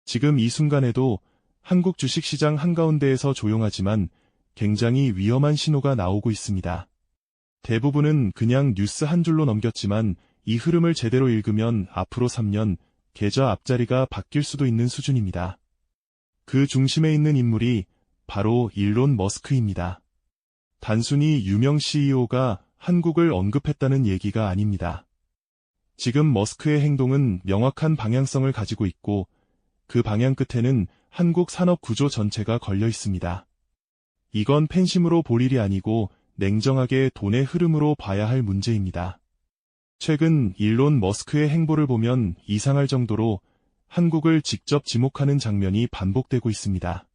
지금 이 순간에도 한국 주식시장 한가운데에서 조용하지만 굉장히 위험한 신호가 나오고 있습니다. 대부분은 그냥 뉴스 한 줄로 넘겼지만 이 흐름을 제대로 읽으면 앞으로 3년 계좌 앞자리가 바뀔 수도 있는 수준입니다. 그 중심에 있는 인물이 바로 일론 머스크입니다. 단순히 유명 CEO가 한국을 언급했다는 얘기가 아닙니다. 지금 머스크의 행동은 명확한 방향성을 가지고 있고 그 방향 끝에는 한국 산업 구조 전체가 걸려 있습니다. 이건 팬심으로 볼 일이 아니고 냉정하게 돈의 흐름으로 봐야 할 문제입니다. 최근 일론 머스크의 행보를 보면 이상할 정도로 한국을 직접 지목하는 장면이 반복되고 있습니다.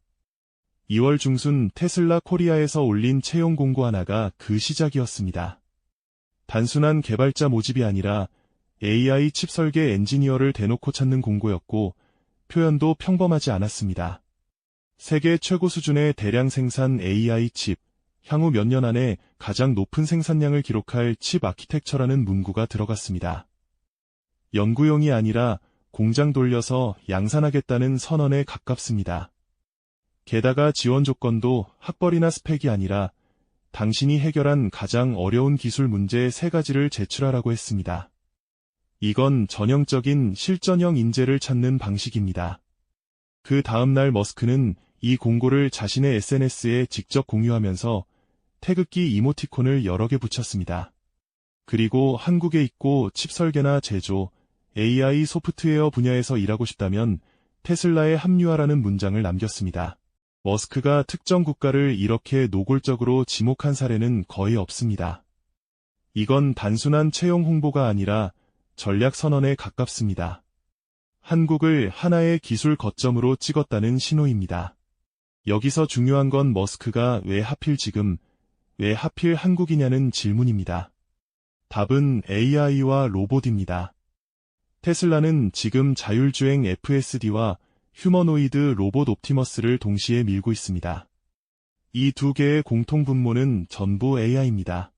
2월 중순 테슬라 코리아에서 올린 채용 공고 하나가 그 시작이었습니다. 단순한 개발자 모집이 아니라 AI 칩 설계 엔지니어를 대놓고 찾는 공고였고 표현도 평범하지 않았습니다. 세계 최고 수준의 대량 생산 AI 칩, 향후 몇 년 안에 가장 높은 생산량을 기록할 칩 아키텍처라는 문구가 들어갔습니다. 연구용이 아니라 공장 돌려서 양산하겠다는 선언에 가깝습니다. 게다가 지원 조건도 학벌이나 스펙이 아니라 당신이 해결한 가장 어려운 기술 문제 3가지를 제출하라고 했습니다. 이건 전형적인 실전형 인재를 찾는 방식입니다. 그 다음날 머스크는 이 공고를 자신의 SNS에 직접 공유하면서 태극기 이모티콘을 여러 개 붙였습니다. 그리고 한국에 있고 칩 설계나 제조, AI 소프트웨어 분야에서 일하고 싶다면 테슬라에 합류하라는 문장을 남겼습니다. 머스크가 특정 국가를 이렇게 노골적으로 지목한 사례는 거의 없습니다. 이건 단순한 채용 홍보가 아니라 전략 선언에 가깝습니다. 한국을 하나의 기술 거점으로 찍었다는 신호입니다. 여기서 중요한 건 머스크가 왜 하필 지금, 왜 하필 한국이냐는 질문입니다. 답은 AI와 로봇입니다. 테슬라는 지금 자율주행 FSD와 휴머노이드 로봇 옵티머스를 동시에 밀고 있습니다. 이 2개의 공통 분모는 전부 AI입니다.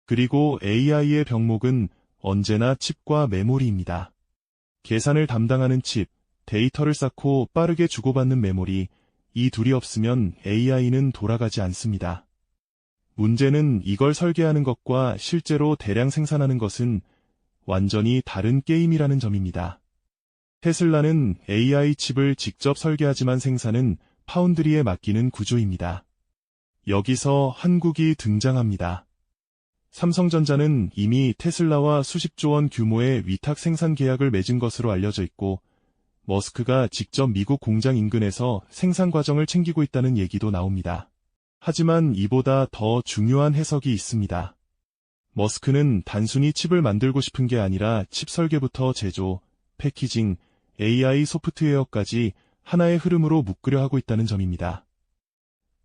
그리고 AI의 병목은 언제나 칩과 메모리입니다. 계산을 담당하는 칩, 데이터를 쌓고 빠르게 주고받는 메모리, 이 둘이 없으면 AI는 돌아가지 않습니다. 문제는 이걸 설계하는 것과 실제로 대량 생산하는 것은 완전히 다른 게임이라는 점입니다. 테슬라는 AI 칩을 직접 설계하지만 생산은 파운드리에 맡기는 구조입니다. 여기서 한국이 등장합니다. 삼성전자는 이미 테슬라와 수십조 원 규모의 위탁 생산 계약을 맺은 것으로 알려져 있고 머스크가 직접 미국 공장 인근에서 생산 과정을 챙기고 있다는 얘기도 나옵니다. 하지만 이보다 더 중요한 해석이 있습니다. 머스크는 단순히 칩을 만들고 싶은 게 아니라 칩 설계부터 제조, 패키징, AI 소프트웨어까지 하나의 흐름으로 묶으려 하고 있다는 점입니다.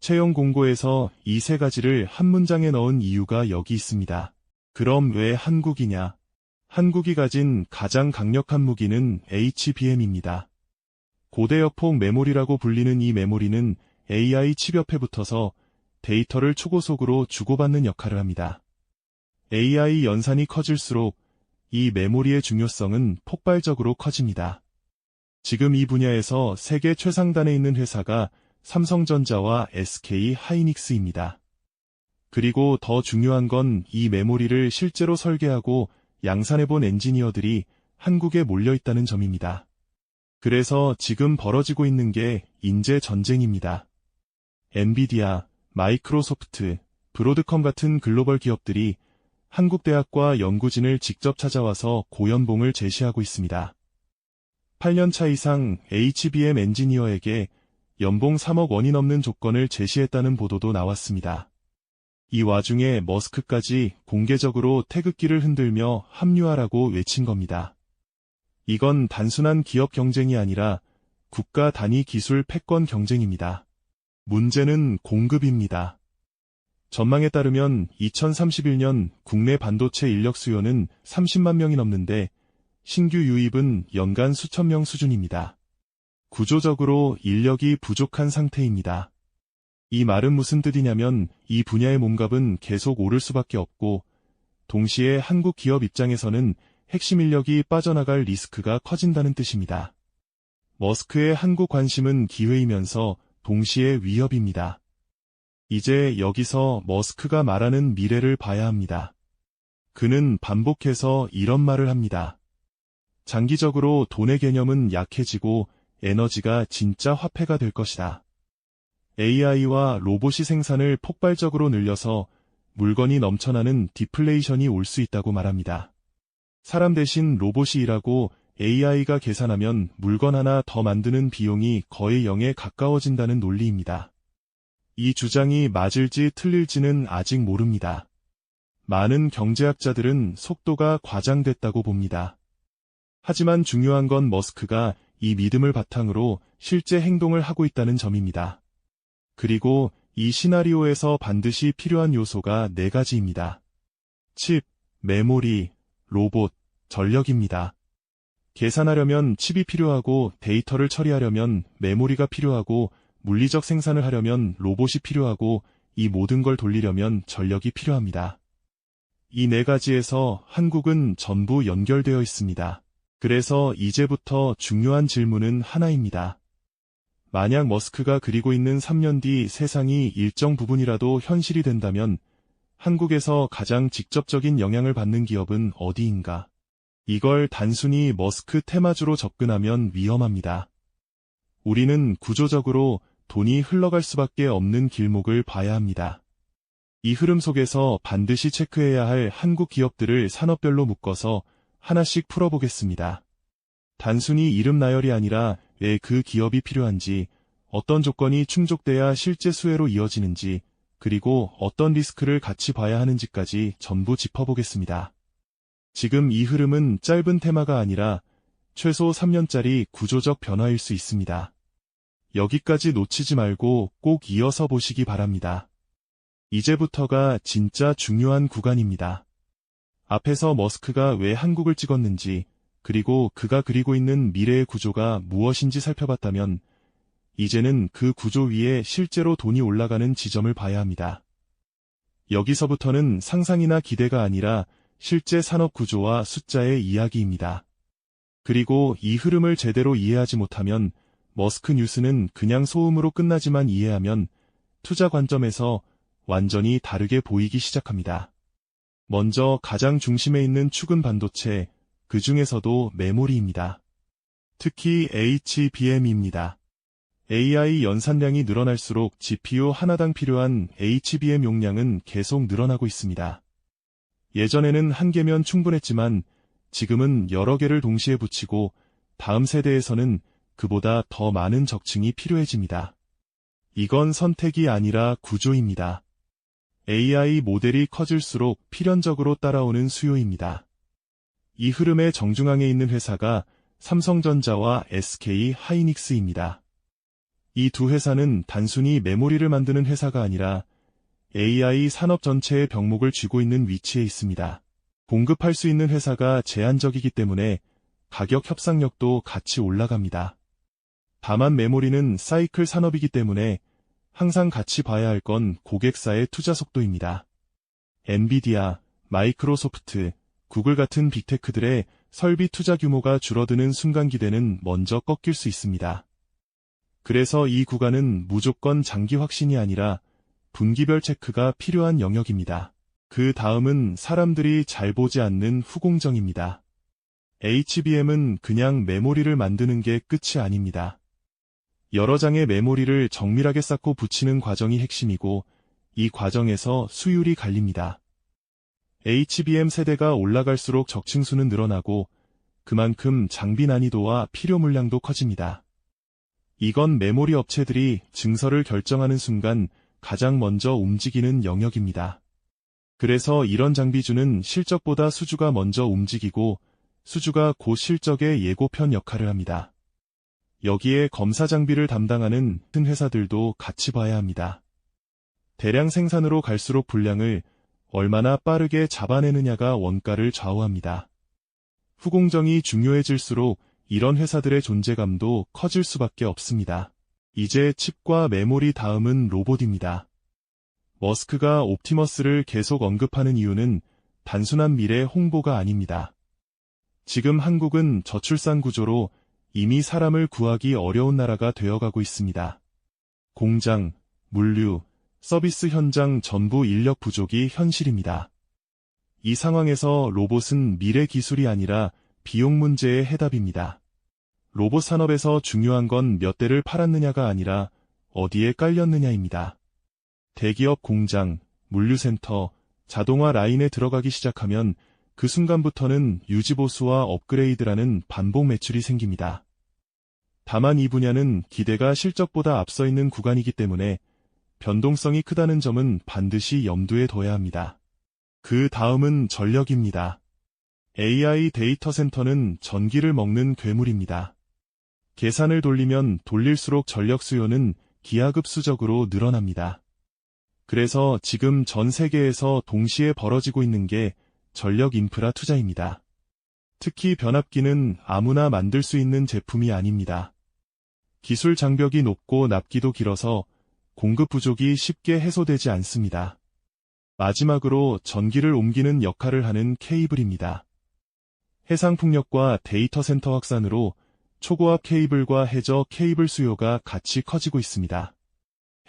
채용 공고에서 이 3가지를 한 문장에 넣은 이유가 여기 있습니다. 그럼 왜 한국이냐? 한국이 가진 가장 강력한 무기는 HBM입니다. 고대역폭 메모리라고 불리는 이 메모리는 AI 칩 옆에 붙어서 데이터를 초고속으로 주고받는 역할을 합니다. AI 연산이 커질수록 이 메모리의 중요성은 폭발적으로 커집니다. 지금 이 분야에서 세계 최상단에 있는 회사가 삼성전자와 SK 하이닉스입니다. 그리고 더 중요한 건 이 메모리를 실제로 설계하고 양산해본 엔지니어들이 한국에 몰려있다는 점입니다. 그래서 지금 벌어지고 있는 게 인재 전쟁입니다. 엔비디아, 마이크로소프트, 브로드컴 같은 글로벌 기업들이 한국 대학과 연구진을 직접 찾아와서 고연봉을 제시하고 있습니다. 8년차 이상 HBM 엔지니어에게 연봉 3억 원이 넘는 조건을 제시했다는 보도도 나왔습니다. 이 와중에 머스크까지 공개적으로 태극기를 흔들며 합류하라고 외친 겁니다. 이건 단순한 기업 경쟁이 아니라 국가 단위 기술 패권 경쟁입니다. 문제는 공급입니다. 전망에 따르면 2031년 국내 반도체 인력 수요는 30만 명이 넘는데 신규 유입은 연간 수천 명 수준입니다. 구조적으로 인력이 부족한 상태입니다. 이 말은 무슨 뜻이냐면 이 분야의 몸값은 계속 오를 수밖에 없고 동시에 한국 기업 입장에서는 핵심 인력이 빠져나갈 리스크가 커진다는 뜻입니다. 머스크의 한국 관심은 기회이면서 동시에 위협입니다. 이제 여기서 머스크가 말하는 미래를 봐야 합니다. 그는 반복해서 이런 말을 합니다. 장기적으로 돈의 개념은 약해지고 에너지가 진짜 화폐가 될 것이다. AI와 로봇이 생산을 폭발적으로 늘려서 물건이 넘쳐나는 디플레이션이 올 수 있다고 말합니다. 사람 대신 로봇이 일하고 AI가 계산하면 물건 하나 더 만드는 비용이 거의 0에 가까워진다는 논리입니다. 이 주장이 맞을지 틀릴지는 아직 모릅니다. 많은 경제학자들은 속도가 과장됐다고 봅니다. 하지만 중요한 건 머스크가 이 믿음을 바탕으로 실제 행동을 하고 있다는 점입니다. 그리고 이 시나리오에서 반드시 필요한 요소가 4가지입니다. 칩, 메모리, 로봇, 전력입니다. 계산하려면 칩이 필요하고 데이터를 처리하려면 메모리가 필요하고 물리적 생산을 하려면 로봇이 필요하고 이 모든 걸 돌리려면 전력이 필요합니다. 이 4가지에서 한국은 전부 연결되어 있습니다. 그래서 이제부터 중요한 질문은 하나입니다. 만약 머스크가 그리고 있는 3년 뒤 세상이 일정 부분이라도 현실이 된다면 한국에서 가장 직접적인 영향을 받는 기업은 어디인가? 이걸 단순히 머스크 테마주로 접근하면 위험합니다. 우리는 구조적으로 돈이 흘러갈 수밖에 없는 길목을 봐야 합니다. 이 흐름 속에서 반드시 체크해야 할 한국 기업들을 산업별로 묶어서 하나씩 풀어보겠습니다. 단순히 이름 나열이 아니라 왜 그 기업이 필요한지, 어떤 조건이 충족돼야 실제 수혜로 이어지는지, 그리고 어떤 리스크를 같이 봐야 하는지까지 전부 짚어보겠습니다. 지금 이 흐름은 짧은 테마가 아니라 최소 3년짜리 구조적 변화일 수 있습니다. 여기까지 놓치지 말고 꼭 이어서 보시기 바랍니다. 이제부터가 진짜 중요한 구간입니다. 앞에서 머스크가 왜 한국을 찍었는지, 그리고 그가 그리고 있는 미래의 구조가 무엇인지 살펴봤다면, 이제는 그 구조 위에 실제로 돈이 올라가는 지점을 봐야 합니다. 여기서부터는 상상이나 기대가 아니라 실제 산업 구조와 숫자의 이야기입니다. 그리고 이 흐름을 제대로 이해하지 못하면 머스크 뉴스는 그냥 소음으로 끝나지만 이해하면 투자 관점에서 완전히 다르게 보이기 시작합니다. 먼저 가장 중심에 있는 축은 반도체, 그 중에서도 메모리입니다. 특히 HBM입니다. AI 연산량이 늘어날수록 GPU 하나당 필요한 HBM 용량은 계속 늘어나고 있습니다. 예전에는 한 개면 충분했지만 지금은 여러 개를 동시에 붙이고 다음 세대에서는 그보다 더 많은 적층이 필요해집니다. 이건 선택이 아니라 구조입니다. AI 모델이 커질수록 필연적으로 따라오는 수요입니다. 이 흐름의 정중앙에 있는 회사가 삼성전자와 SK 하이닉스입니다. 이 두 회사는 단순히 메모리를 만드는 회사가 아니라 AI 산업 전체의 병목을 쥐고 있는 위치에 있습니다. 공급할 수 있는 회사가 제한적이기 때문에 가격 협상력도 같이 올라갑니다. 다만 메모리는 사이클 산업이기 때문에 항상 같이 봐야 할 건 고객사의 투자 속도입니다. 엔비디아, 마이크로소프트, 구글 같은 빅테크들의 설비 투자 규모가 줄어드는 순간 기대는 먼저 꺾일 수 있습니다. 그래서 이 구간은 무조건 장기 확신이 아니라 분기별 체크가 필요한 영역입니다. 그 다음은 사람들이 잘 보지 않는 후공정입니다. HBM은 그냥 메모리를 만드는 게 끝이 아닙니다. 여러 장의 메모리를 정밀하게 쌓고 붙이는 과정이 핵심이고 이 과정에서 수율이 갈립니다. HBM 세대가 올라갈수록 적층수는 늘어나고 그만큼 장비 난이도와 필요 물량도 커집니다. 이건 메모리 업체들이 증설을 결정하는 순간 가장 먼저 움직이는 영역입니다. 그래서 이런 장비주는 실적보다 수주가 먼저 움직이고 수주가 곧 실적의 예고편 역할을 합니다. 여기에 검사 장비를 담당하는 큰 회사들도 같이 봐야 합니다. 대량 생산으로 갈수록 분량을 얼마나 빠르게 잡아내느냐가 원가를 좌우합니다. 후공정이 중요해질수록 이런 회사들의 존재감도 커질 수밖에 없습니다. 이제 칩과 메모리 다음은 로봇입니다. 머스크가 옵티머스를 계속 언급하는 이유는 단순한 미래 홍보가 아닙니다. 지금 한국은 저출산 구조로 이미 사람을 구하기 어려운 나라가 되어가고 있습니다. 공장, 물류, 서비스 현장 전부 인력 부족이 현실입니다. 이 상황에서 로봇은 미래 기술이 아니라 비용 문제의 해답입니다. 로봇 산업에서 중요한 건 몇 대를 팔았느냐가 아니라 어디에 깔렸느냐입니다. 대기업 공장, 물류센터, 자동화 라인에 들어가기 시작하면 그 순간부터는 유지보수와 업그레이드라는 반복 매출이 생깁니다. 다만 이 분야는 기대가 실적보다 앞서 있는 구간이기 때문에 변동성이 크다는 점은 반드시 염두에 둬야 합니다. 그 다음은 전력입니다. AI 데이터 센터는 전기를 먹는 괴물입니다. 계산을 돌리면 돌릴수록 전력 수요는 기하급수적으로 늘어납니다. 그래서 지금 전 세계에서 동시에 벌어지고 있는 게 전력 인프라 투자입니다. 특히 변압기는 아무나 만들 수 있는 제품이 아닙니다. 기술 장벽이 높고 납기도 길어서 공급 부족이 쉽게 해소되지 않습니다. 마지막으로 전기를 옮기는 역할을 하는 케이블입니다. 해상풍력과 데이터 센터 확산으로 초고압 케이블과 해저 케이블 수요가 같이 커지고 있습니다.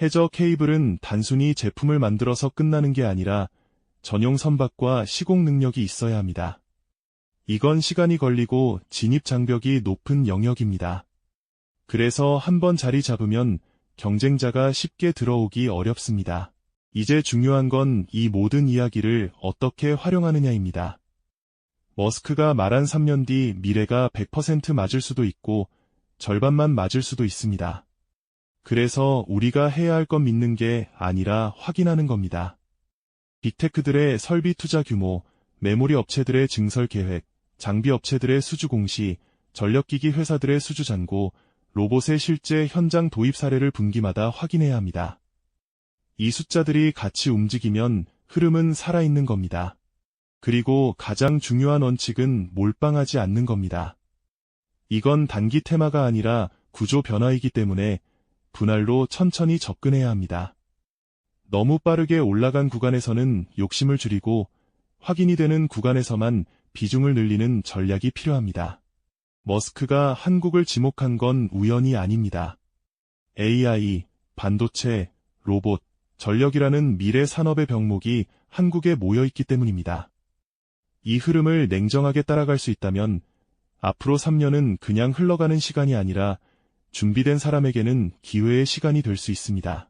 해저 케이블은 단순히 제품을 만들어서 끝나는 게 아니라 전용 선박과 시공 능력이 있어야 합니다. 이건 시간이 걸리고 진입 장벽이 높은 영역입니다. 그래서 한번 자리 잡으면 경쟁자가 쉽게 들어오기 어렵습니다. 이제 중요한 건 이 모든 이야기를 어떻게 활용하느냐입니다. 머스크가 말한 3년 뒤 미래가 100% 맞을 수도 있고 절반만 맞을 수도 있습니다. 그래서 우리가 해야 할 건 믿는 게 아니라 확인하는 겁니다. 빅테크들의 설비 투자 규모, 메모리 업체들의 증설 계획, 장비 업체들의 수주 공시, 전력기기 회사들의 수주 잔고, 로봇의 실제 현장 도입 사례를 분기마다 확인해야 합니다. 이 숫자들이 같이 움직이면 흐름은 살아있는 겁니다. 그리고 가장 중요한 원칙은 몰빵하지 않는 겁니다. 이건 단기 테마가 아니라 구조 변화이기 때문에 분할로 천천히 접근해야 합니다. 너무 빠르게 올라간 구간에서는 욕심을 줄이고 확인이 되는 구간에서만 비중을 늘리는 전략이 필요합니다. 머스크가 한국을 지목한 건 우연이 아닙니다. AI, 반도체, 로봇, 전력이라는 미래 산업의 병목이 한국에 모여있기 때문입니다. 이 흐름을 냉정하게 따라갈 수 있다면 앞으로 3년은 그냥 흘러가는 시간이 아니라 준비된 사람에게는 기회의 시간이 될 수 있습니다.